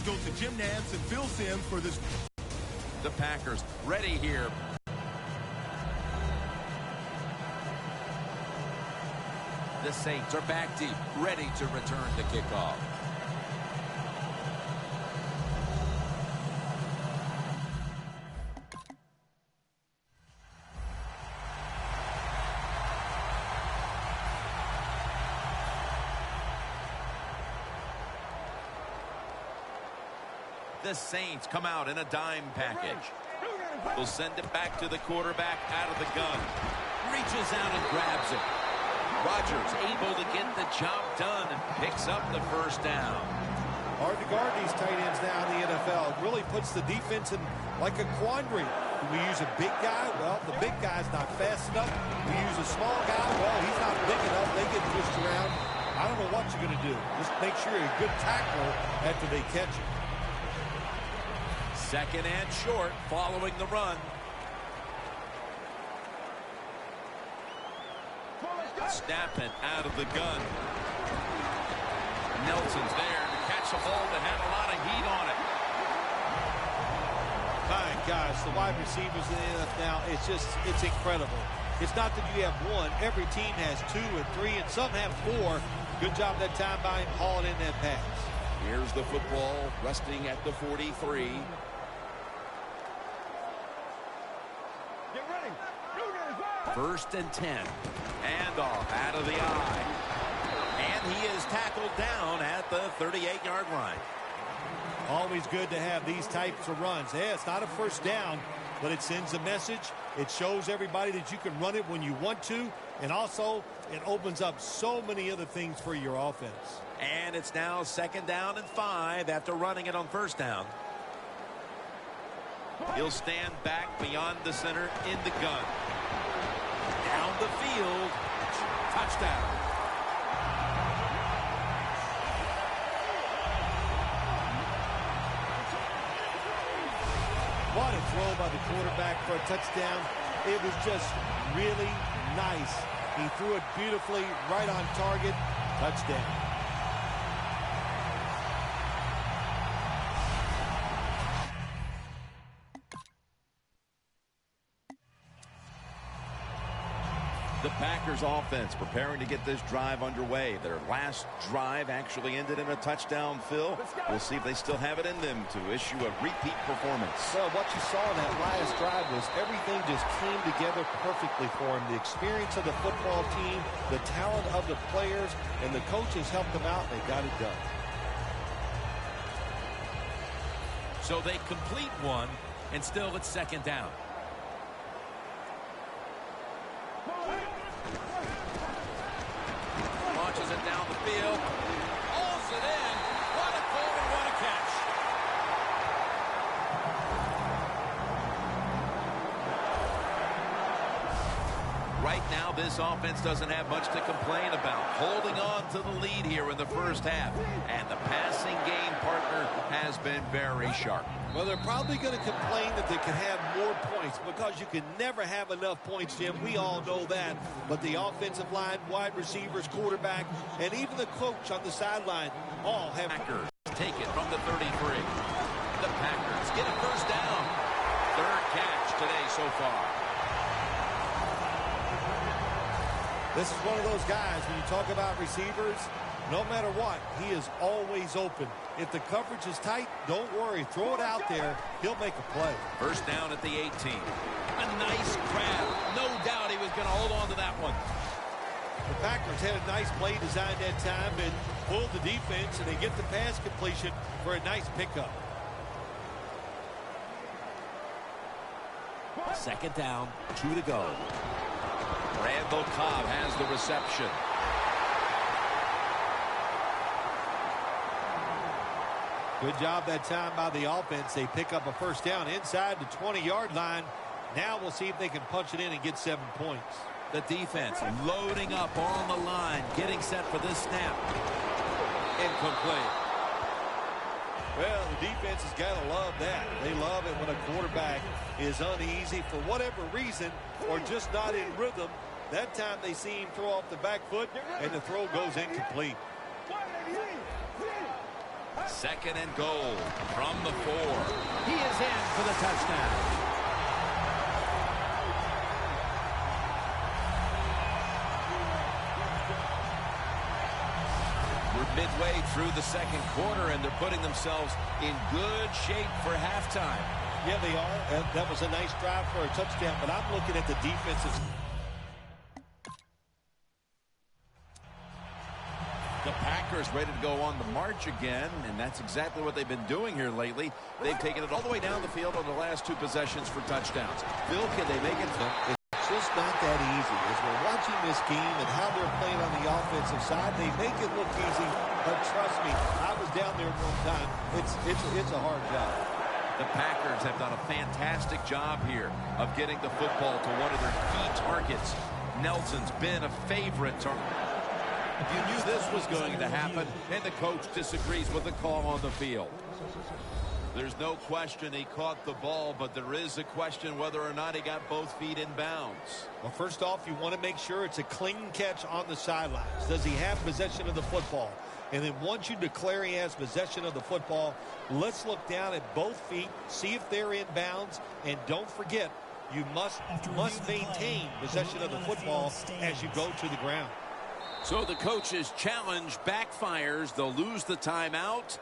go to Jim Nantz and Phil Simms for this. The Packers ready here. The Saints are back deep, ready to return the kickoff. The Saints come out in a dime package. Will send it back to the quarterback out of the gun. Reaches out and grabs it. Rodgers able to get the job done and picks up the first down. Hard to guard these tight ends now in the NFL. It really puts the defense in like a quandary. Do we use a big guy? Well, the big guy's not fast enough. We use a small guy. Well, he's not big enough. They get pushed around. I don't know what you're going to do. Just make sure you're a good tackle after they catch it. Second and short following the run. Snapping out of the gun. Nelson's there to catch a ball that had a lot of heat on it. My gosh, the wide receivers in the NFL now, it's incredible. It's not that you have one. Every team has 2 and 3, and some have 4. Good job that time by him hauling in that pass. Here's the football resting at the 43. First and 10. Handoff out of the eye. And he is tackled down at the 38-yard line. Always good to have these types of runs. Yeah, it's not a first down, but it sends a message. It shows everybody that you can run it when you want to. And also, it opens up so many other things for your offense. And it's now second down and 5 after running it on first down. He'll stand back beyond the center in the gun. Down the field. Touchdown. What a throw by the quarterback for a touchdown. It was just really nice. He threw it beautifully, right on target. Touchdown. The Packers offense preparing to get this drive underway. Their last drive actually ended in a touchdown, Phil. We'll see if they still have it in them to issue a repeat performance. Well, what you saw in that last drive was everything just came together perfectly for him. The experience of the football team, the talent of the players, and the coaches helped them out. They got it done. So they complete one, and still it's second down. Launches it down the field. Pulls it in. What a goal and what a catch. Right now, this offense doesn't have much to complain about. Holding on to the lead here in the first half. And the passing game partner has been very sharp. Well, they're probably going to complain that they can have more points because you can never have enough points, Jim. We all know that. But the offensive line, wide receivers, quarterback, and even the coach on the sideline all have... Packers take it from the 33. The Packers get a first down. Third catch today so far. This is one of those guys, when you talk about receivers, no matter what, he is always open. If the coverage is tight, don't worry. Throw it out there. He'll make a play. First down at the 18. A nice grab. No doubt he was going to hold on to that one. The Packers had a nice play designed that time and pulled the defense, and they get the pass completion for a nice pickup. Second down, 2 to go. Randall Cobb has the reception. Good job that time by the offense. They pick up a first down inside the 20-yard line. Now we'll see if they can punch it in and get 7 points. The defense loading up on the line, getting set for this snap. Incomplete. Well, the defense has got to love that. They love it when a quarterback is uneasy for whatever reason or just not in rhythm. That time they see him throw off the back foot, and the throw goes incomplete. Second and goal from the 4. He is in for the touchdown. Midway through the second quarter, and they're putting themselves in good shape for halftime. Yeah, they are. That was a nice drive for a touchdown, but I'm looking at the defensive. The Packers ready to go on the march again, and that's exactly what they've been doing here lately. They've taken it all the way down the field on the last 2 possessions for touchdowns. Phil, can they make it? It's just not that easy. As we're watching this game and how they're playing on the offensive side, they make it look easy, but trust me, I was down there one time. It's a hard job. The Packers have done a fantastic job here of getting the football to one of their key targets. Nelson's been a favorite target. You knew this was going to happen, and the coach disagrees with the call on the field. There's no question he caught the ball, but there is a question whether or not he got both feet in bounds. Well, first off, you want to make sure it's a clean catch on the sidelines. Does he have possession of the football? And then once you declare he has possession of the football, let's look down at both feet, see if they're in bounds, and don't forget, you must maintain possession of the football as you go to the ground. So the coach's challenge backfires. They'll lose the timeout,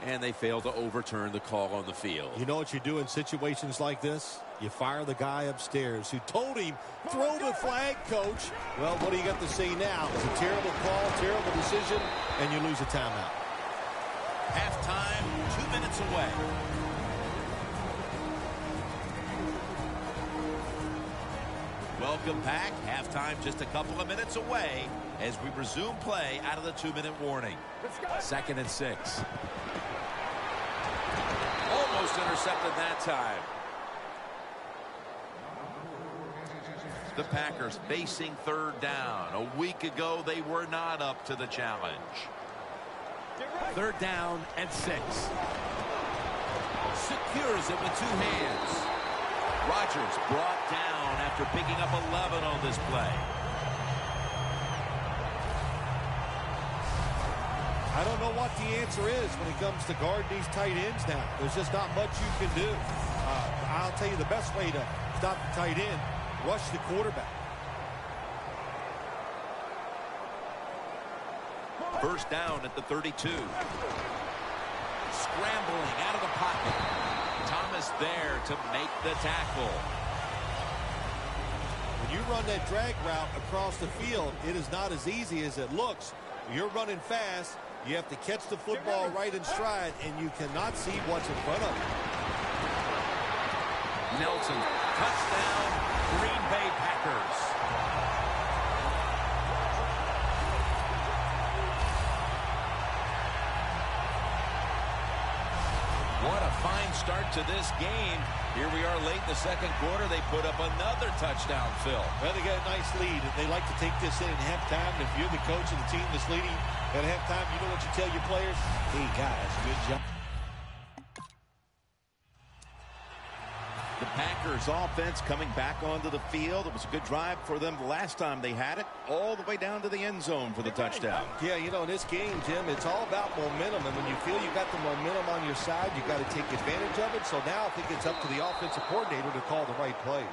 and they fail to overturn the call on the field. You know what you do in situations like this? You fire the guy upstairs who told him, throw the flag, coach. Well, what do you got to say now? It's a terrible call, terrible decision, and you lose a timeout. Halftime, 2 minutes away. Welcome back. Halftime just a couple of minutes away as we resume play out of the 2-minute warning. Second and 6. Almost intercepted that time. The Packers facing third down. A week ago, they were not up to the challenge. Third down and 6. Secures it with 2 hands. Rodgers brought down after picking up 11 on this play. I don't know what the answer is when it comes to guarding these tight ends now. There's just not much you can do. I'll tell you the best way to stop the tight end, rush the quarterback. First down at the 32. Scrambling out of the pocket. Thomas there to make the tackle. When you run that drag route across the field, it is not as easy as it looks. You're running fast. You have to catch the football right in stride, and you cannot see what's in front of you. Nelson, touchdown, Green Bay Packers. What a fine start to this game. Here we are late in the second quarter. They put up another touchdown, Phil. Well, they got a nice lead, and they like to take this in at halftime. And if you're the coach of the team that's leading at halftime, you know what you tell your players? Hey, guys, good job. The Packers offense coming back onto the field. It was a good drive for them the last time they had it, all the way down to the end zone for the touchdown. Yeah, you know, in this game, Jim, it's all about momentum. And when you feel you got the momentum on your side, you got to take advantage of it. So now I think it's up to the offensive coordinator to call the right plays.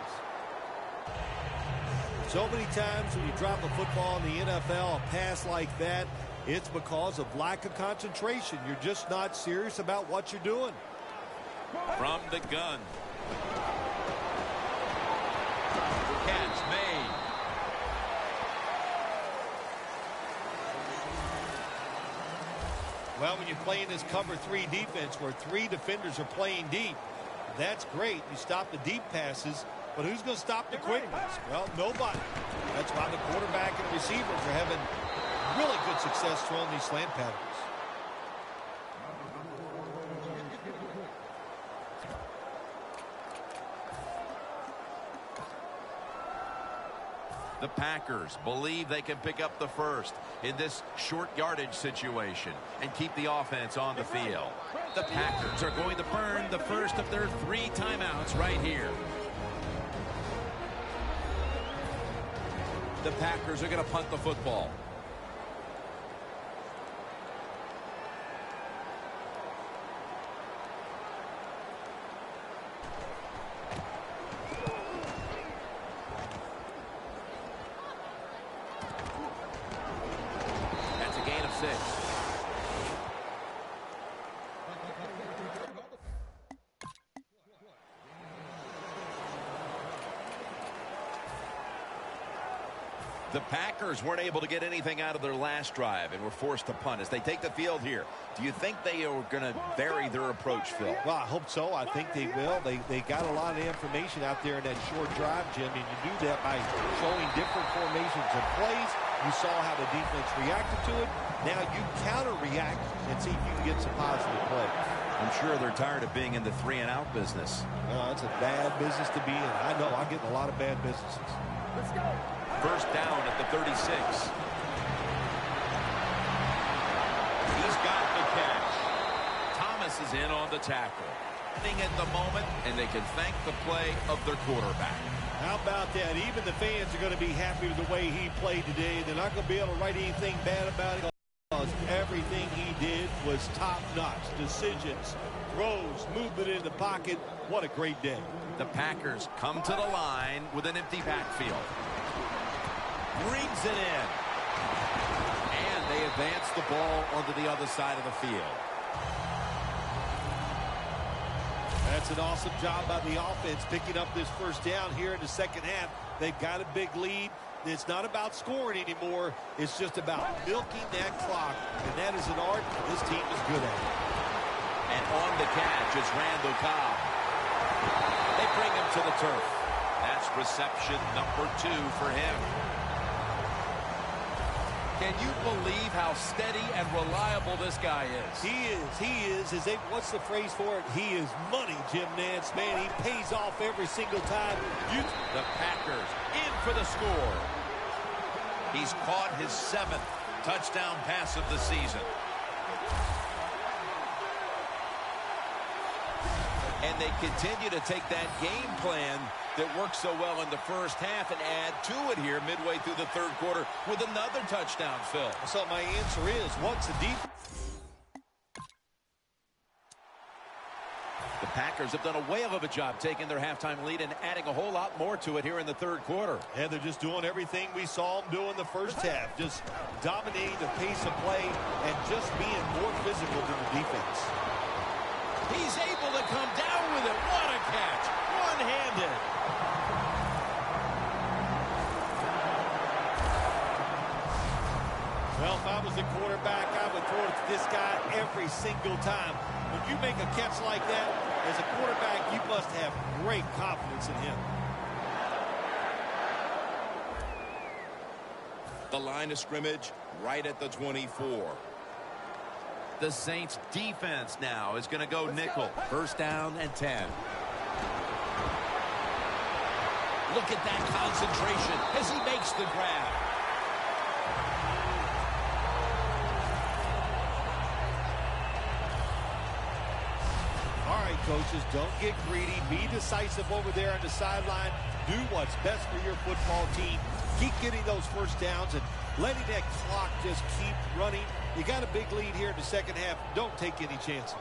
So many times when you drop a football in the NFL, a pass like that, it's because of lack of concentration. You're just not serious about what you're doing. From the gun. Catch made. Well, when you're playing this cover 3 defense where 3 defenders are playing deep, that's great. You stop the deep passes, but who's going to stop the quick ones? Well, nobody. That's why the quarterback and receivers are having really good success throwing these slant patterns. The Packers believe they can pick up the first in this short yardage situation and keep the offense on the field. The Packers are going to burn the first of their 3 timeouts right here. The Packers are going to punt the football. The Packers weren't able to get anything out of their last drive and were forced to punt as they take the field here. Do you think they are going to vary their approach, Phil? Well, I hope so. I think they will. They got a lot of information out there in that short drive, Jim, and you do that by showing different formations and plays. You saw how the defense reacted to it. Now you counter-react and see if you can get some positive play. I'm sure they're tired of being in the 3-and-out business. It's a bad business to be in. I know. I get in a lot of bad businesses. Let's go. First down at the 36. He's got the catch. Thomas is in on the tackle. At the moment, and they can thank the play of their quarterback. How about that? Even the fans are going to be happy with the way he played today. They're not going to be able to write anything bad about it because everything he did was top-notch. Decisions, throws, movement in the pocket. What a great day. The Packers come to the line with an empty backfield. Brings it in. And they advance the ball onto the other side of the field. That's an awesome job by the offense picking up this first down here in the second half. They've got a big lead. It's not about scoring anymore. It's just about milking that clock. And that is an art this team is good at. And on the catch is Randall Cobb. They bring him to the turf. That's reception number 2 for him. Can you believe how steady and reliable this guy is? He is. What's the phrase for it? He is money, Jim Nantz. Man, he pays off every single time. The Packers in for the score. He's caught his 7th touchdown pass of the season. And they continue to take that game plan that worked so well in the first half and add to it here midway through the third quarter with another touchdown, Phil. So my answer is, what's the deep? The Packers have done a whale of a job taking their halftime lead and adding a whole lot more to it here in the third quarter. And they're just doing everything we saw them do in the first half. Just dominating the pace of play and just being more physical than the defense. He's able to come down with it. What a catch. One-handed. Well, if I was the quarterback, I would throw it to this guy every single time. When you make a catch like that, as a quarterback, you must have great confidence in him. The line of scrimmage right at the 24. The Saints defense now is going to go nickel. First down and 10. Look at that concentration as he makes the grab. All right, coaches, don't get greedy. Be decisive over there on the sideline. Do what's best for your football team. Keep getting those first downs and letting that clock just keep running. You got a big lead here in the second half. Don't take any chances.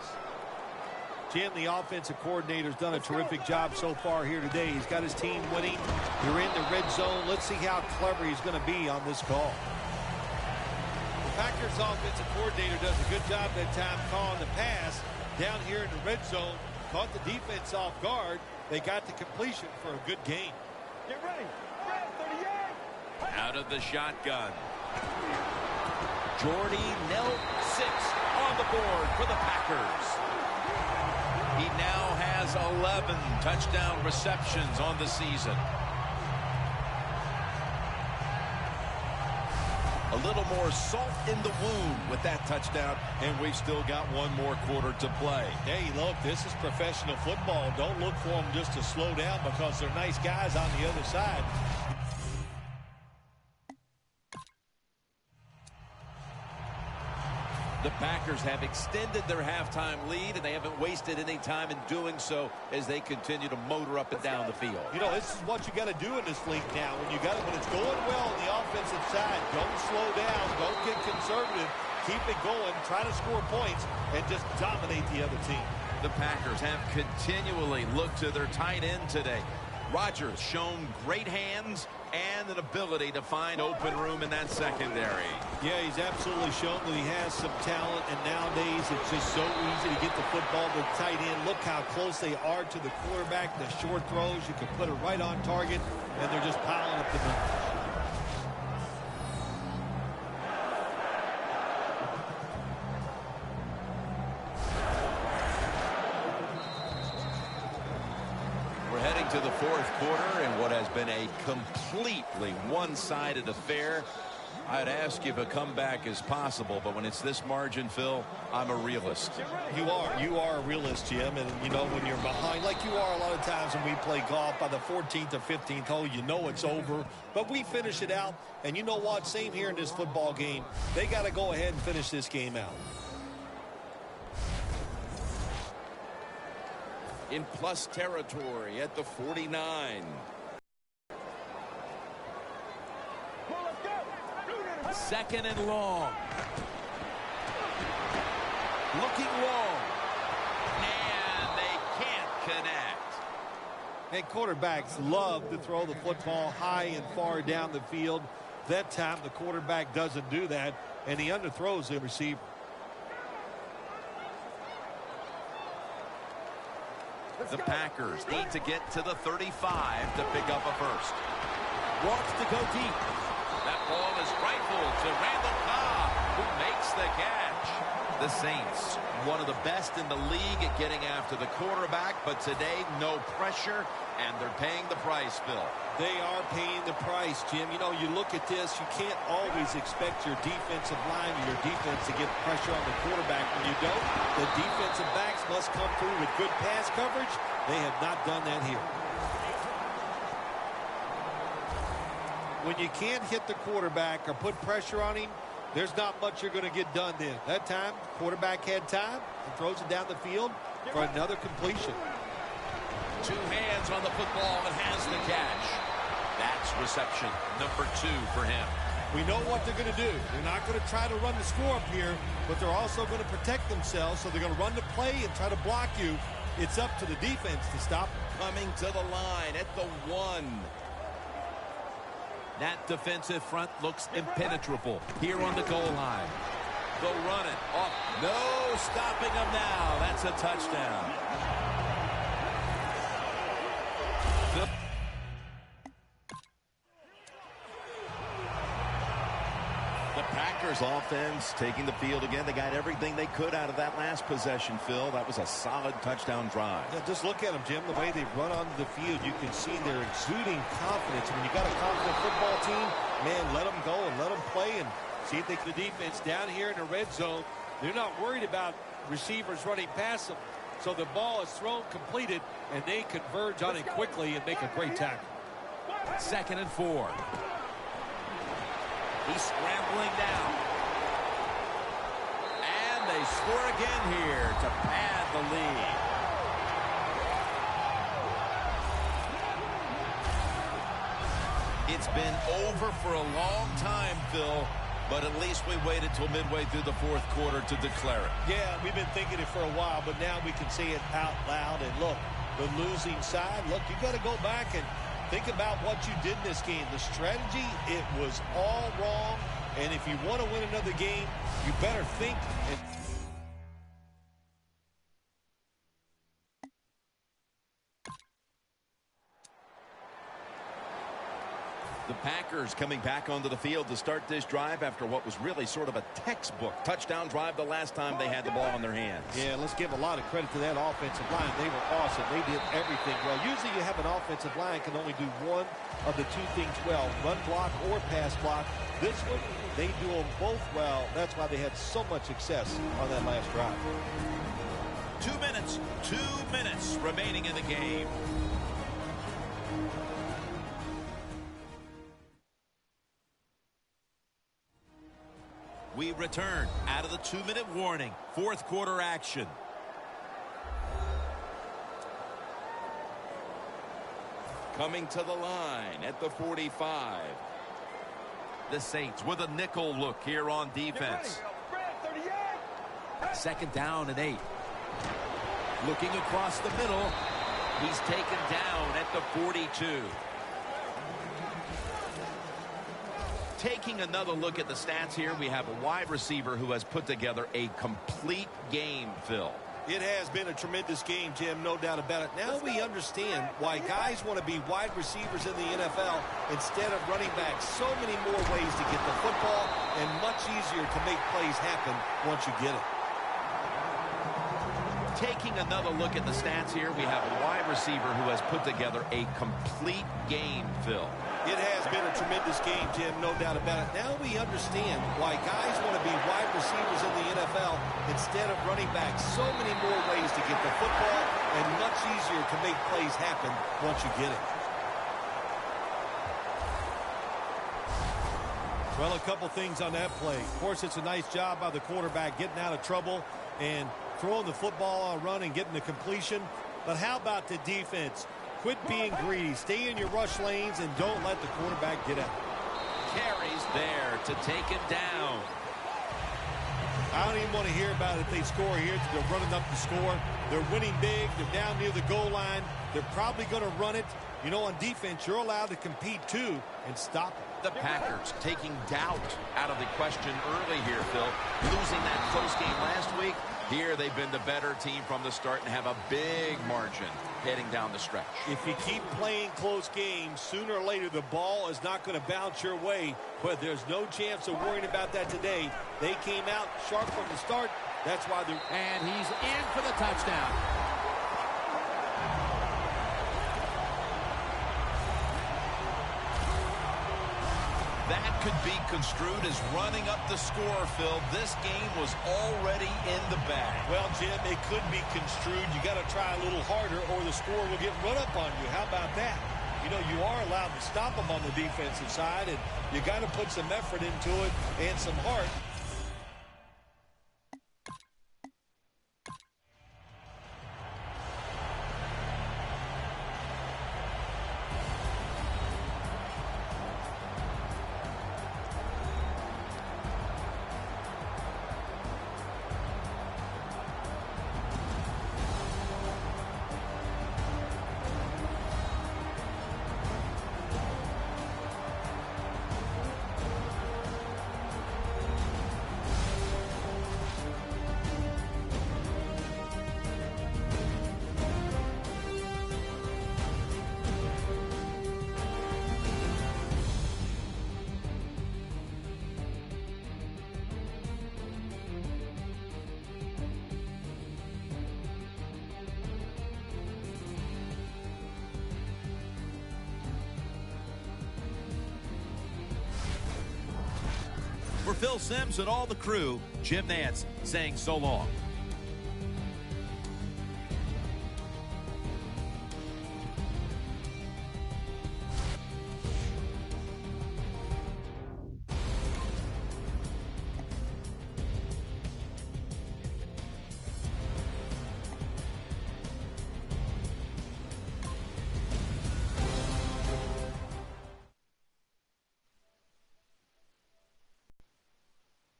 Jim, the offensive coordinator's done a terrific job so far here today. He's got his team winning. They're in the red zone. Let's see how clever he's going to be on this call. The Packers offensive coordinator does a good job that time calling the pass down here in the red zone. Caught the defense off guard. They got the completion for a good game. Get ready. Out of the shotgun. Jordy Nell 6 on the board for the Packers. He now has 11 touchdown receptions on the season. A little more salt in the wound with that touchdown, and we've still got one more quarter to play. Hey, look, this is professional football. Don't look for them just to slow down because they're nice guys on the other side. The Packers have extended their halftime lead, and they haven't wasted any time in doing so as they continue to motor up and down the field. You know, this is what you got to do in this league now. When it's going well on the offensive side, don't slow down, don't get conservative, keep it going, try to score points, and just dominate the other team. The Packers have continually looked to their tight end today. Rodgers shown great hands and an ability to find open room in that secondary. Yeah, he's absolutely shown that he has some talent, and nowadays it's just so easy to get the football to the tight end. Look how close they are to the quarterback. The short throws, you can put it right on target, and they're just piling up the numbers. Heading to the fourth quarter in what has been a completely one-sided affair. I'd ask if a comeback is possible, but when it's this margin, Phil, I'm a realist. You are a realist, Jim, and you know when you're behind, like you are a lot of times when we play golf, by the 14th or 15th hole, you know it's over, but we finish it out, and you know what, same here in this football game. They got to go ahead and finish this game out. In plus territory at the 49. Second and long. Looking long. And they can't connect. And quarterbacks love to throw the football high and far down the field. That time the quarterback doesn't do that, and he underthrows the receiver. The Packers need to get to the 35 to pick up a first. Wants to go deep. That ball is rifled to Randall Cobb, who makes the catch. The Saints, one of the best in the league at getting after the quarterback, but today no pressure, and they're paying the price, Phil. They are paying the price, Jim. You know, you look at this, you can't always expect your defensive line or your defense to get pressure on the quarterback. When you don't, the defensive backs must come through with good pass coverage. They have not done that here. When you can't hit the quarterback or put pressure on him, there's not much you're going to get done then. That time, quarterback had time and throws it down the field for another completion. Two hands on the football and has the catch. That's reception number 2 for him. We know what they're going to do. They're not going to try to run the score up here, but they're also going to protect themselves, so they're going to run the play and try to block you. It's up to the defense to stop. Coming to the line at the 1. That defensive front looks impenetrable here on the goal line. They'll run it off. No stopping them now. That's a touchdown. The Packers offense taking the field again. They got everything they could out of that last possession, Phil. That was a solid touchdown drive. Yeah, just look at them, Jim. The way they run onto the field, you can see they're exuding confidence. When you got a confident football team, man, let them go and let them play and see if they can. The defense down here in the red zone, they're not worried about receivers running past them. So the ball is thrown, completed, and they converge on it quickly and make a great tackle. Second and 4. He's scrambling down. And they score again here to pad the lead. It's been over for a long time, Phil, but at least we waited till midway through the fourth quarter to declare it. Yeah, we've been thinking it for a while, but now we can say it out loud. And look, the losing side, look, you got to go back and think about what you did in this game. The strategy, it was all wrong. And if you want to win another game, you better think. The Packers coming back onto the field to start this drive after what was really sort of a textbook touchdown drive the last time they had the ball in their hands. Yeah, let's give a lot of credit to that offensive line. They were awesome. They did everything well. Usually you have an offensive line can only do one of the two things well, run block or pass block. This one, they do them both well. That's why they had so much success on that last drive. 2 minutes remaining in the game. We return out of the 2-minute warning. Fourth quarter action. Coming to the line at the 45. The Saints with a nickel look here on defense. Second down and 8. Looking across the middle. He's taken down at the 42. Taking another look at the stats here, we have a wide receiver who has put together a complete game, Phil. It has been a tremendous game, Jim, no doubt about it. Now we understand why guys want to be wide receivers in the NFL instead of running backs. So many more ways to get the football and much easier to make plays happen once you get it. Taking another look at the stats here, we have a wide receiver who has put together a complete game, Phil. It has been a tremendous game, Jim, no doubt about it. Now we understand why guys want to be wide receivers in the NFL instead of running backs. So many more ways to get the football and much easier to make plays happen once you get it. Well, a couple things on that play. Of course, it's a nice job by the quarterback getting out of trouble and throwing the football on a run and getting the completion. But how about the defense? Quit being greedy. Stay in your rush lanes and don't let the quarterback get out. Carries there to take him down. I don't even want to hear about it if they score here. They're running up the score. They're winning big. They're down near the goal line. They're probably going to run it. You know, on defense, you're allowed to compete too and stop it. The Packers taking doubt out of the question early here, Phil. Losing that close game last week. Here they've been the better team from the start and have a big margin heading down the stretch. If you keep playing close games, sooner or later the ball is not going to bounce your way. But there's no chance of worrying about that today. They came out sharp from the start. That's why they're... And he's in for the touchdown. That could be construed as running up the score, Phil. This game was already in the bag. Well, Jim, it could be construed. You got to try a little harder or the score will get run up on you. How about that? You know, you are allowed to stop them on the defensive side, and you got to put some effort into it and some heart. For Phil Simms and all the crew, Jim Nantz saying so long.